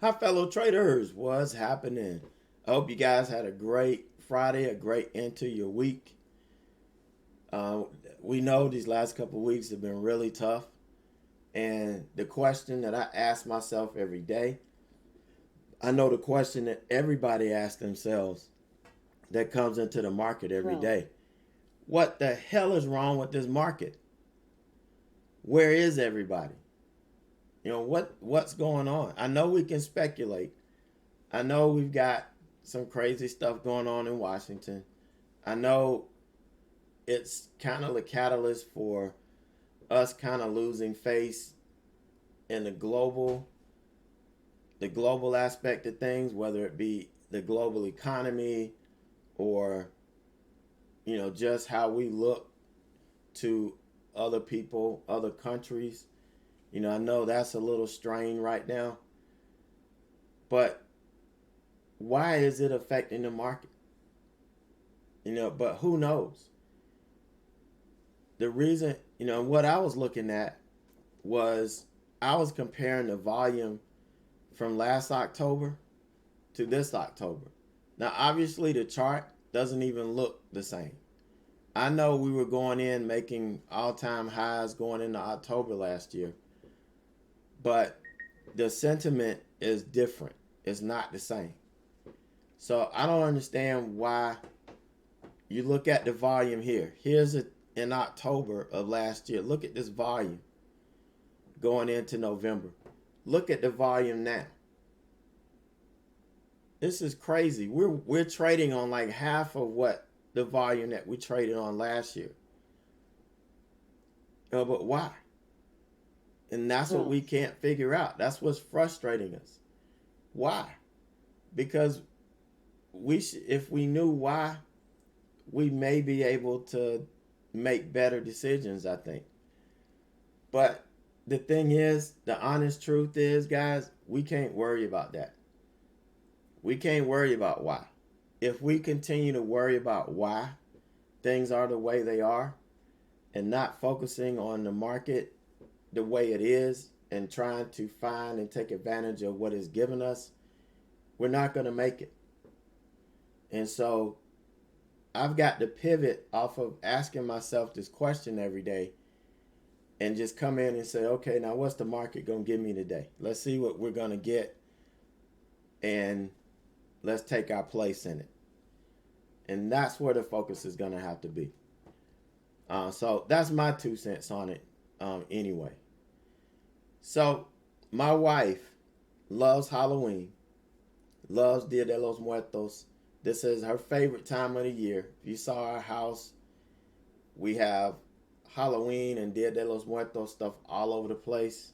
Hi, fellow traders. What's happening? I hope you guys had a great Friday, a great end to your week. Uh, we know these last couple of weeks have been really tough. And the question that I ask myself every day, I know the question that everybody asks themselves that comes into the market every 12. day. What the hell is wrong with this market? Where is everybody? What's going on? I know we can speculate. I know we've got some crazy stuff going on in Washington. I know it's kind of the catalyst for us kind of losing face in the global aspect of things, whether it be the global economy or just how we look to other people, other countries. I know that's a little strained right now, but why is it affecting the market? But who knows? The reason, what I was looking at was I was comparing the volume from last October to this October. Now, obviously, the chart doesn't even look the same. I know we were going in making all time highs going into October last year, but the sentiment is different. It's not the same. So I don't understand why you look at the volume here. In October of last year. Look at this volume going into November. Look at the volume now. This is crazy. We're trading on like half of what the volume that we traded on last year. But why? And that's what 12. we can't figure out. That's what's frustrating us. Why? Because if we knew why, we may be able to make better decisions, I think. But the thing is, the honest truth is, guys, we can't worry about that. We can't worry about why. If we continue to worry about why things are the way they are and not focusing on the market the way it is and trying to find and take advantage of what is given us, we're not going to make it. And so I've got to pivot off of asking myself this question every day and just come in and say, okay, now what's the market going to give me today? Let's see what we're going to get and let's take our place in it. And that's where the focus is going to have to be. So that's my 2 cents on it anyway. So my wife loves Halloween, loves Dia de los Muertos. This is her favorite time of the year. If you saw our house, we have Halloween and Dia de los Muertos stuff all over the place.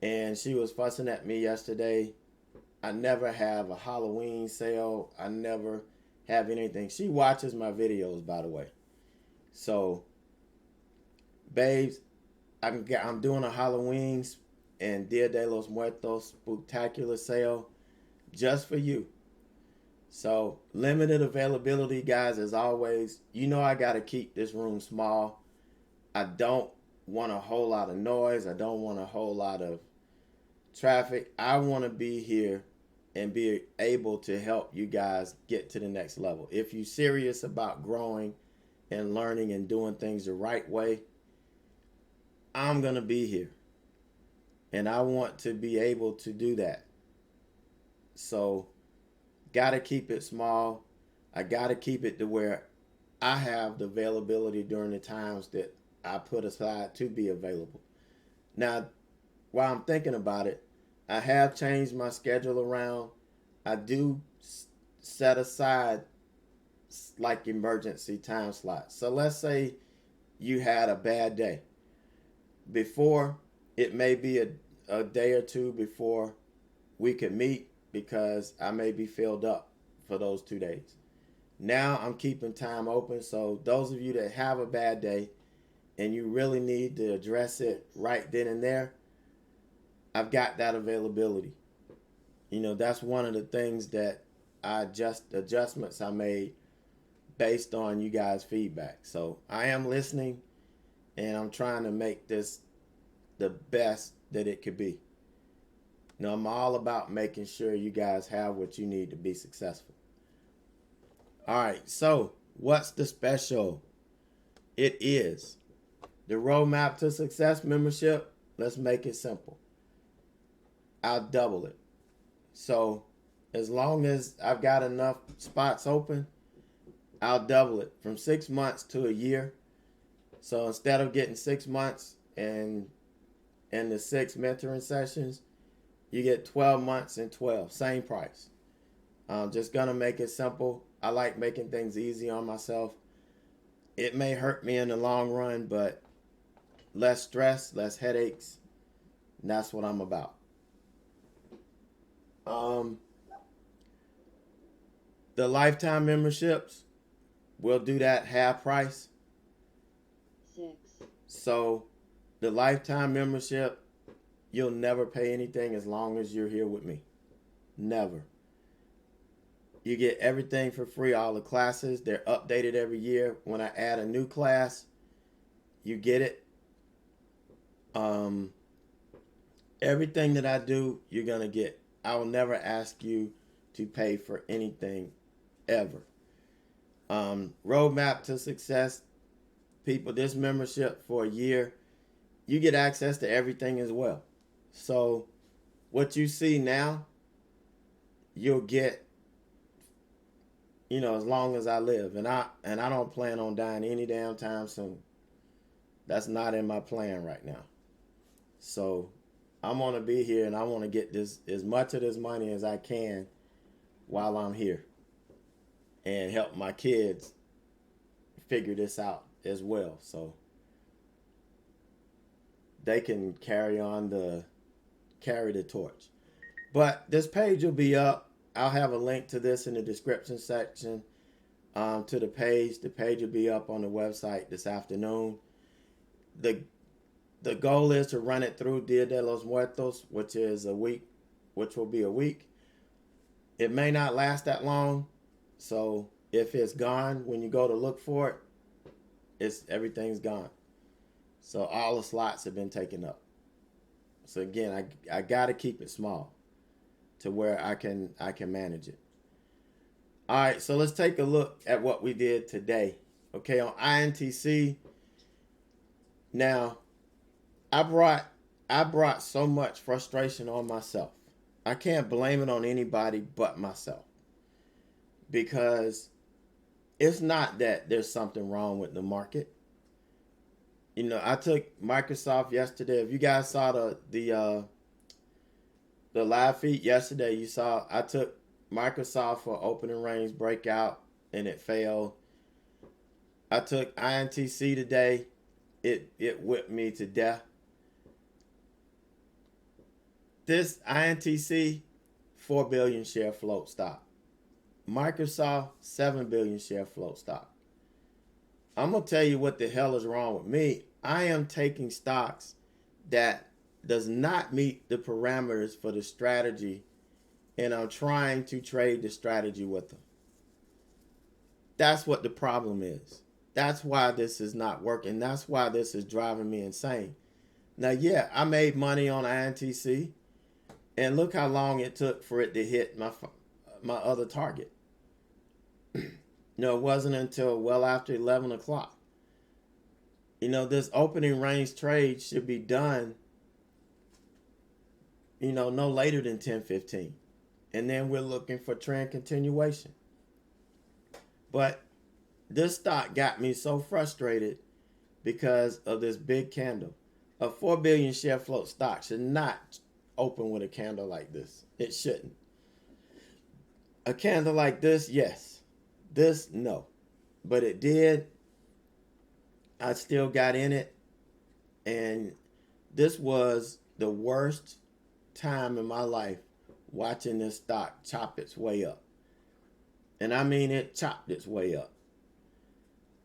And she was fussing at me yesterday. I never have a Halloween sale. I never have anything. She watches my videos, by the way. So, babes, I'm doing a Halloween and Dia de los Muertos Spooktacular Sale just for you. So, limited availability, guys, as always. I got to keep this room small. I don't want a whole lot of noise. I don't want a whole lot of traffic. I want to be here and be able to help you guys get to the next level. If you're serious about growing and learning and doing things the right way, I'm going to be here. And I want to be able to do that. So, got to keep it small. I got to keep it to where I have the availability during the times that I put aside to be available. Now, while I'm thinking about it, I have changed my schedule around. I do set aside like emergency time slots. So let's say you had a bad day. Before, it may be a day or two before we could meet because I may be filled up for those 2 days. Now I'm keeping time open. So those of you that have a bad day and you really need to address it right then and there, I've got that availability. That's one of the things that adjustments I made based on you guys' feedback. So I am listening and I'm trying to make this the best that it could be. Now, I'm all about making sure you guys have what you need to be successful. All right, so what's the special? It is the Roadmap to Success membership. Let's make it simple. I'll double it. So as long as I've got enough spots open, I'll double it from 6 months to a year. So instead of getting 6 months and the 6 mentoring sessions, you get 12 months and 12, same price. I'm just gonna make it simple. I like making things easy on myself. It may hurt me in the long run, but less stress, less headaches. And that's what I'm about. The lifetime memberships, we'll do that half price. 6. So the lifetime membership, you'll never pay anything as long as you're here with me. Never. You get everything for free, all the classes. They're updated every year. When I add a new class, you get it. Everything that I do, you're going to get. I will never ask you to pay for anything ever. Roadmap to Success, people, this membership for a year, you get access to everything as well. So what you see now, you'll get, as long as I live. And I don't plan on dying any damn time soon. That's not in my plan right now. So I'm going to be here, and I want to get this as much of this money as I can while I'm here and help my kids figure this out as well, so they can carry the torch. But this page will be up. I'll have a link to this in the description section, to the page. The page will be up on the website this afternoon. The goal is to run it through Dia de los Muertos, which will be a week. It may not last that long, so if it's gone when you go to look for it, everything's gone. So all the slots have been taken up. So again, I got to keep it small to where I can manage it. All right, so let's take a look at what we did today. Okay, on INTC. Now, I brought so much frustration on myself. I can't blame it on anybody but myself, because it's not that there's something wrong with the market. I took Microsoft yesterday. If you guys saw the live feed yesterday, you saw I took Microsoft for opening range breakout and it failed. I took INTC today. It whipped me to death. This INTC, 4 billion share float stock. Microsoft, 7 billion share float stock. I'm going to tell you what the hell is wrong with me. I am taking stocks that does not meet the parameters for the strategy, and I'm trying to trade the strategy with them. That's what the problem is. That's why this is not working. That's why this is driving me insane. Now, yeah, I made money on INTC, and look how long it took for it to hit my other target. It wasn't until well after 11 o'clock. This opening range trade should be done, no later than 10:15. And then we're looking for trend continuation. But this stock got me so frustrated because of this big candle. A 4 billion share float stock should not open with a candle like this. It shouldn't. A candle like this, yes. This, no. But it did. I still got in it. And this was the worst time in my life watching this stock chop its way up. And I mean, it chopped its way up.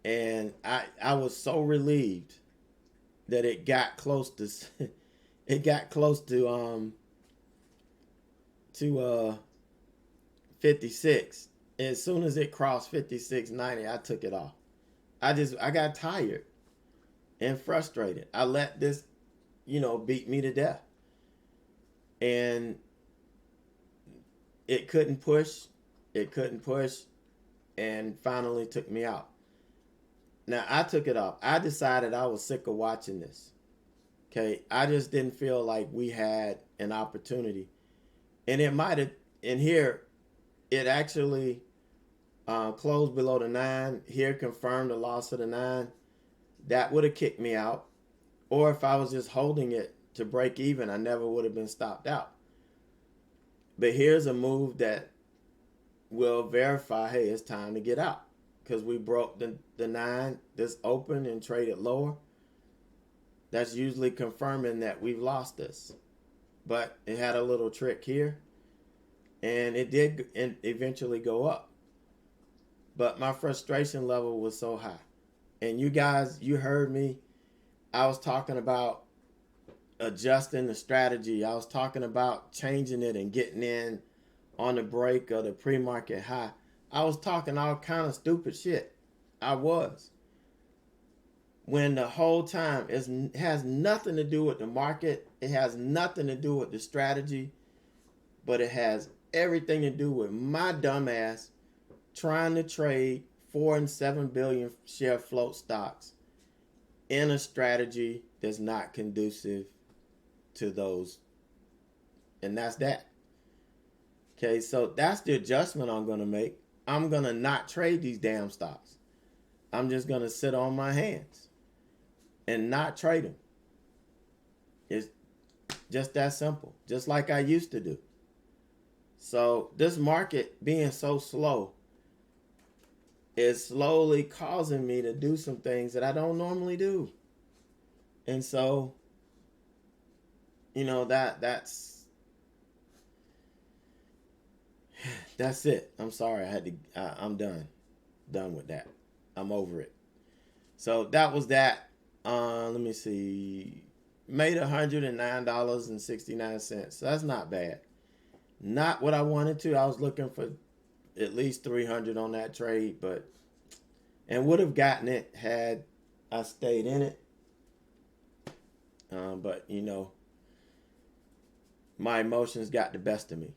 And I was so relieved that it got close to 56. As soon as it crossed 56.90, I took it off. I got tired and frustrated. I let this, beat me to death. and it couldn't push. It couldn't push, and finally took me out. Now I took it off. I decided I was sick of watching this. Okay, I just didn't feel like we had an opportunity, and it might have. In here, it actually closed below the 9. Here confirmed the loss of the 9. That would have kicked me out. Or if I was just holding it to break even, I never would have been stopped out. But here's a move that will verify, hey, it's time to get out. Because we broke the 9, this open and traded lower. That's usually confirming that we've lost this. But it had a little trick here. And it did eventually go up. But my frustration level was so high. And you guys, you heard me. I was talking about adjusting the strategy. I was talking about changing it and getting in on the break of the pre-market high. I was talking all kind of stupid shit. I was. When the whole time it has nothing to do with the market. It has nothing to do with the strategy. But it has everything to do with my dumb ass trying to trade 4 and 7 billion share float stocks in a strategy that's not conducive to those. And that's that. Okay, so that's the adjustment I'm going to make. I'm going to not trade these damn stocks. I'm just going to sit on my hands and not trade them. It's just that simple, just like I used to do. So this market being so slow is slowly causing me to do some things that I don't normally do. And so, you know, that's it. I'm sorry. I'm done with that. I'm over it. So that was that. Let me see. Made $109.69. So that's not bad. Not what I wanted to. I was looking for at least 300 on that trade, and would have gotten it had I stayed in it. But you know, my emotions got the best of me.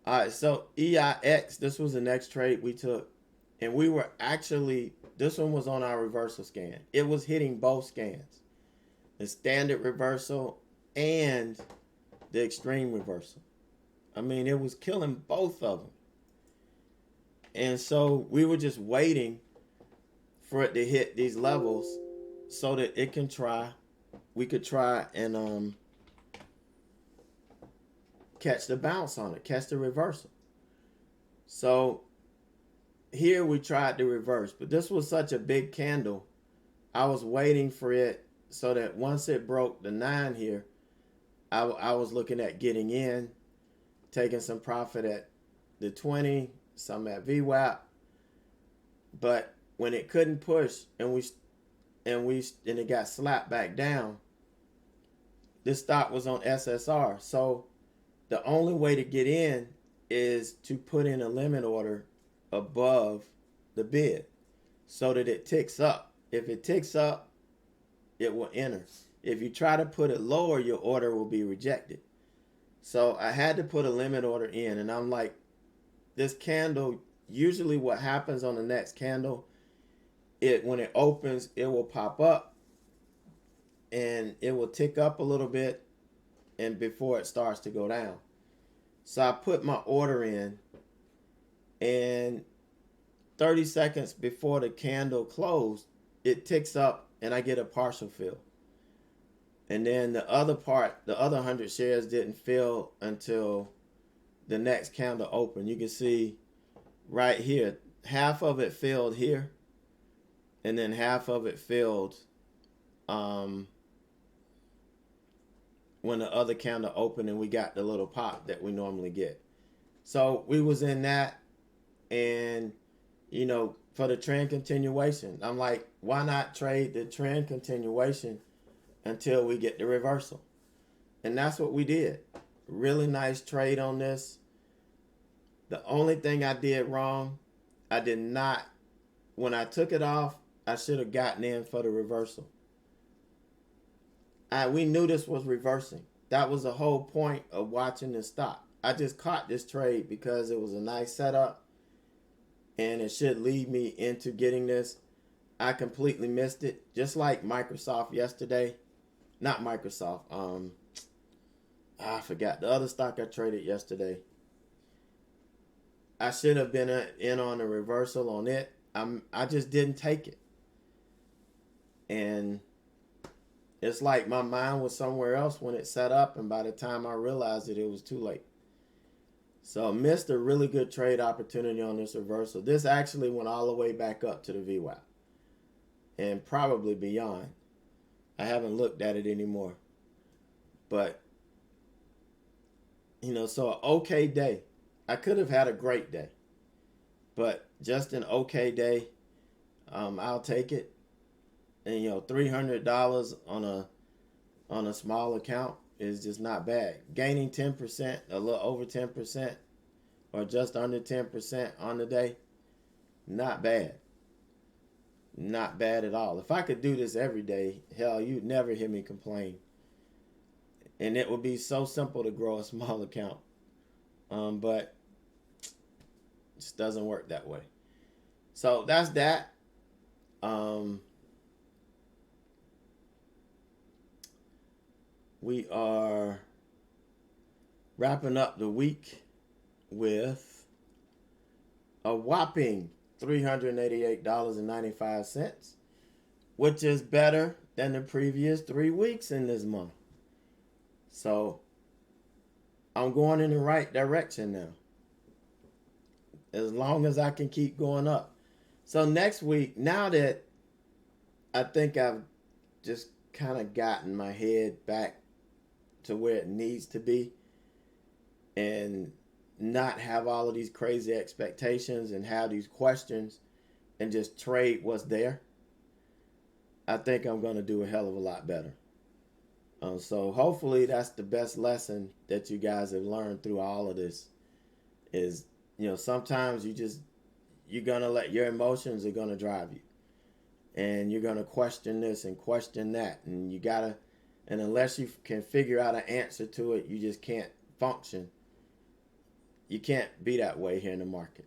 All right, so EIX, this was the next trade we took, and we were actually, this one was on our reversal scan. It was hitting both scans, the standard reversal and the extreme reversal. I mean, it was killing both of them. And so we were just waiting for it to hit these levels so that we could try and catch the bounce on it, catch the reversal. So here we tried to reverse, but this was such a big candle. I was waiting for it so that once it broke the 9 here, I was looking at getting in, taking some profit at the 20, some at VWAP. But when it couldn't push and it got slapped back down, this stock was on SSR. So the only way to get in is to put in a limit order above the bid so that it ticks up. If it ticks up, it will enter. If you try to put it lower, your order will be rejected. So I had to put a limit order in, and I'm like, this candle, usually what happens on the next candle, when it opens, it will pop up and it will tick up a little bit and before it starts to go down. So I put my order in, and 30 seconds before the candle closed, it ticks up and I get a partial fill. And then the other 100 shares didn't fill until the next candle opened. You can see right here, half of it filled here, and then half of it filled when the other candle opened and we got the little pop that we normally get. So we was in that, and you know, for the trend continuation, I'm like, why not trade the trend continuation until we get the reversal? And that's what we did. Really nice trade on this. The only thing I did wrong, I did not, when I took it off, I should have gotten in for the reversal. We knew this was reversing. that was the whole point of watching this stock. I just caught this trade because it was a nice setup and it should lead me into getting this. I completely missed it. Just like Microsoft yesterday. Not Microsoft. I forgot the other stock I traded yesterday. I should have been in on a reversal on it. I just didn't take it. And it's like my mind was somewhere else when it set up, and by the time I realized it, it was too late. So I missed a really good trade opportunity on this reversal. This actually went all the way back up to the VWAP and probably beyond. I haven't looked at it anymore. But, so an okay day. I could have had a great day. But just an okay day, I'll take it. And, $300 on a small account is just not bad. Gaining 10%, a little over 10%, or just under 10% on the day, not bad. Not bad at all. If I could do this every day, hell, you'd never hear me complain. And it would be so simple to grow a small account. But it just doesn't work that way. So that's that. We are wrapping up the week with a whopping $388.95, which is better than the previous 3 weeks in this month. So I'm going in the right direction now, as long as I can keep going up. So next week, now that I think I've just kind of gotten my head back to where it needs to be and not have all of these crazy expectations and have these questions and just trade what's there, I think I'm going to do a hell of a lot better. So hopefully that's the best lesson that you guys have learned through all of this is, sometimes you're going to let your emotions are going to drive you. And you're going to question this and question that. And and unless you can figure out an answer to it, you just can't function. You can't be that way here in the market.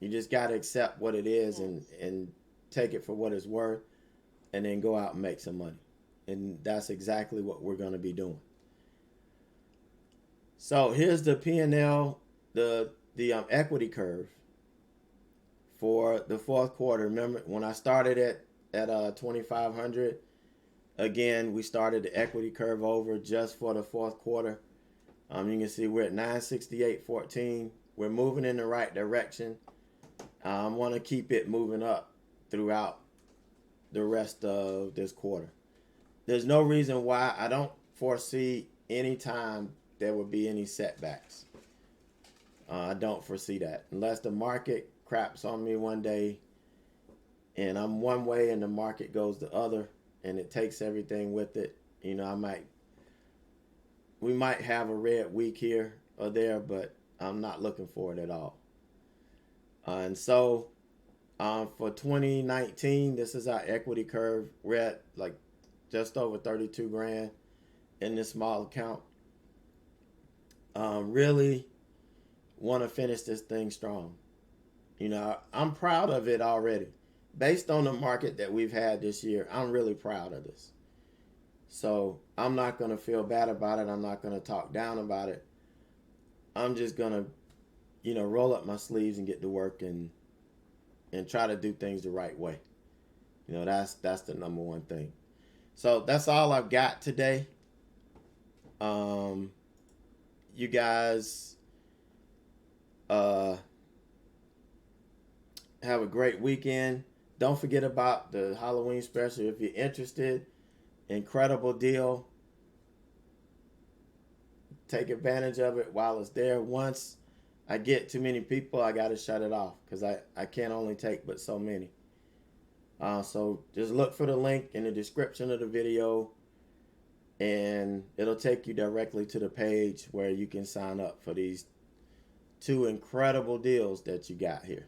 You just got to accept what it is and take it for what it's worth and then go out and make some money. And that's exactly what we're going to be doing. So here's the P&L, the equity curve for the fourth quarter. Remember when I started at 2,500, again, we started the equity curve over just for the fourth quarter. You can see we're at 968.14. We're moving in the right direction. I want to keep it moving up throughout the rest of this quarter. There's no reason why I don't foresee any time there will be any setbacks. I don't foresee that. Unless the market craps on me one day and I'm one way and the market goes the other and it takes everything with it. We might have a red week here or there, but I'm not looking for it at all. And so for 2019, this is our equity curve. We're at like just over 32 grand in this small account. Really want to finish this thing strong. I'm proud of it already. Based on the market that we've had this year, I'm really proud of this. So I'm not going to feel bad about it. I'm not going to talk down about it. I'm just going to, roll up my sleeves and get to work and try to do things the right way. That's the number one thing. So that's all I've got today. You guys have a great weekend. Don't forget about the Halloween special if you're interested. Incredible deal. Take advantage of it while it's there. Once I get too many people, I got to shut it off because I can't only take but so many. So just look for the link in the description of the video and it'll take you directly to the page where you can sign up for these 2 incredible deals that you got here.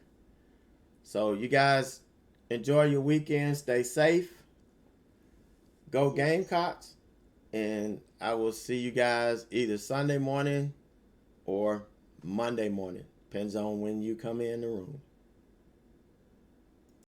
So you guys enjoy your weekend. Stay safe. Go Gamecocks. And I will see you guys either Sunday morning or Monday morning. Depends on when you come in the room.